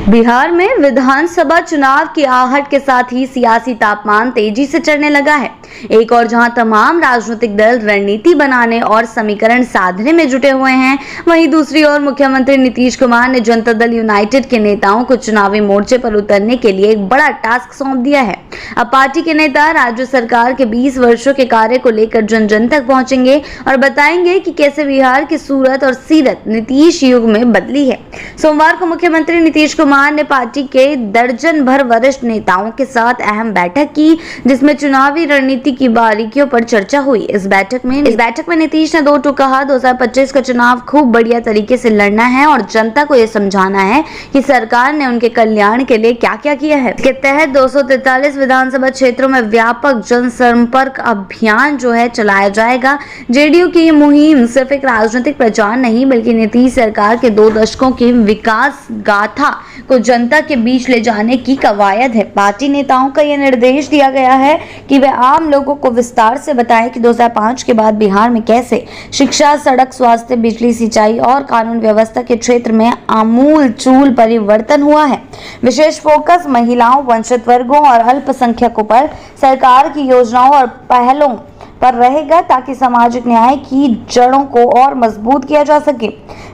बिहार में विधानसभा चुनाव की आहट के साथ ही सियासी तापमान तेजी से चढ़ने लगा है। एक और जहां तमाम राजनीतिक दल रणनीति बनाने और समीकरण साधने में जुटे हुए हैं, वहीं दूसरी ओर मुख्यमंत्री नीतीश कुमार ने जनता दल यूनाइटेड के नेताओं को चुनावी मोर्चे पर उतरने के लिए एक बड़ा टास्क सौंप दिया है। अब पार्टी के नेता राज्य सरकार के 20 वर्षों के कार्य को लेकर जन जन तक पहुंचेंगे और बताएंगे कि कैसे बिहार की सूरत और सीरत नीतीश युग में बदली है। सोमवार को मुख्यमंत्री नीतीश कुमार ने पार्टी के दर्जन भर वरिष्ठ नेताओं के साथ अहम बैठक की, जिसमें चुनावी रणनीति की बारीकियों पर चर्चा हुई। इस बैठक में नीतीश ने दो टूक कहा, 2025 का चुनाव खूब बढ़िया तरीके से लड़ना है और जनता को यह समझाना है कि सरकार ने उनके कल्याण के लिए क्या क्या किया है। इसके तहत 243 विधानसभा क्षेत्रों में व्यापक जनसंपर्क अभियान जो है चलाया जाएगा। जेडीयू की ये मुहिम सिर्फ एक राजनीतिक प्रचार नहीं, बल्कि नीतीश सरकार के 2 दशकों की विकास गाथा को जनता के बीच ले जाने की कवायद है। पार्टी नेताओं का यह निर्देश दिया गया है कि वे आम लोगों को विस्तार से बताएं कि 2005 के बाद बिहार में कैसे शिक्षा, सड़क, स्वास्थ्य, बिजली, सिंचाई और कानून व्यवस्था के क्षेत्र में आमूल-चूल परिवर्तन हुआ है। विशेष फोकस महिलाओं, वंचित वर्गों और अल्पसंख्यकों पर सरकार की योजनाओं और पहलों पर रहेगा, ताकि सामाजिक न्याय की जड़ों को और मजबूत किया जा सके।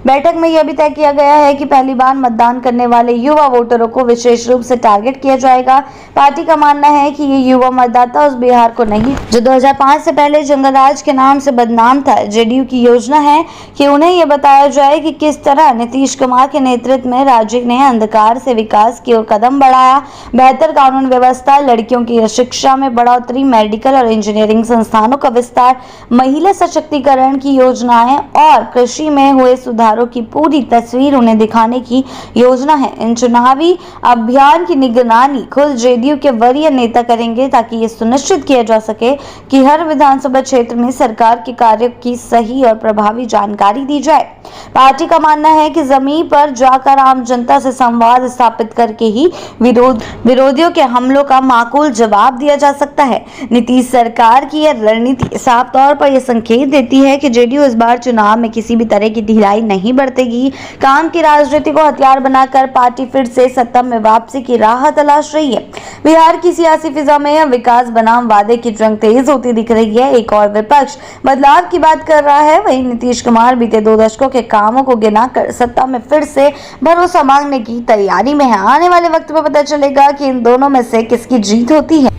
बैठक में यह भी तय किया गया है कि पहली बार मतदान करने वाले युवा वोटरों को विशेष रूप से टारगेट किया जाएगा। पार्टी का मानना है कि ये युवा मतदाता उस बिहार को नहीं जो 2005 से पहले जंगलराज के नाम से बदनाम था। जेडीयू की योजना है कि उन्हें यह बताया जाए कि किस तरह नीतीश कुमार के नेतृत्व में राज्य ने अंधकार से विकास की ओर कदम बढ़ाया। बेहतर कानून व्यवस्था, लड़कियों की शिक्षा में बढ़ोतरी, मेडिकल और इंजीनियरिंग संस्थानों का विस्तार, महिला सशक्तिकरण की योजनाएं और कृषि में हुए सुधारों की पूरी तस्वीर उन्हें दिखाने की योजना है। इन चुनावी अभियान की निगरानी खुद जेडीयू के वरीय नेता करेंगे, ताकि ये सुनिश्चित किया जा सके कि हर विधानसभा क्षेत्र में सरकार के कार्यों की सही और प्रभावी जानकारी दी जाए। पार्टी का मानना है कि जमीन पर जाकर आम जनता से संवाद स्थापित करके ही विरोधियों के हमलों का माकूल जवाब दिया जा सकता है। नीतीश सरकार की यह रणनीति साफ तौर पर यह संकेत देती है कि जेडीयू इस बार चुनाव में किसी भी तरह की ढिलाई नहीं बरतेगी। काम की राजनीति को हथियार बनाकर पार्टी फिर से सत्ता में वापसी की राह तलाश रही है। बिहार की सियासी फिजा में विकास बनाम वादे की जंग तेज होती दिख रही है। एक और विपक्ष बदलाव की बात कर रहा है, वहीं नीतीश कुमार बीते 2 दशकों के कामों को गिनाकर सत्ता में फिर से भरोसा मांगने की तैयारी में है। आने वाले वक्त में पता चलेगा कि इन दोनों में से किसकी जीत होती है।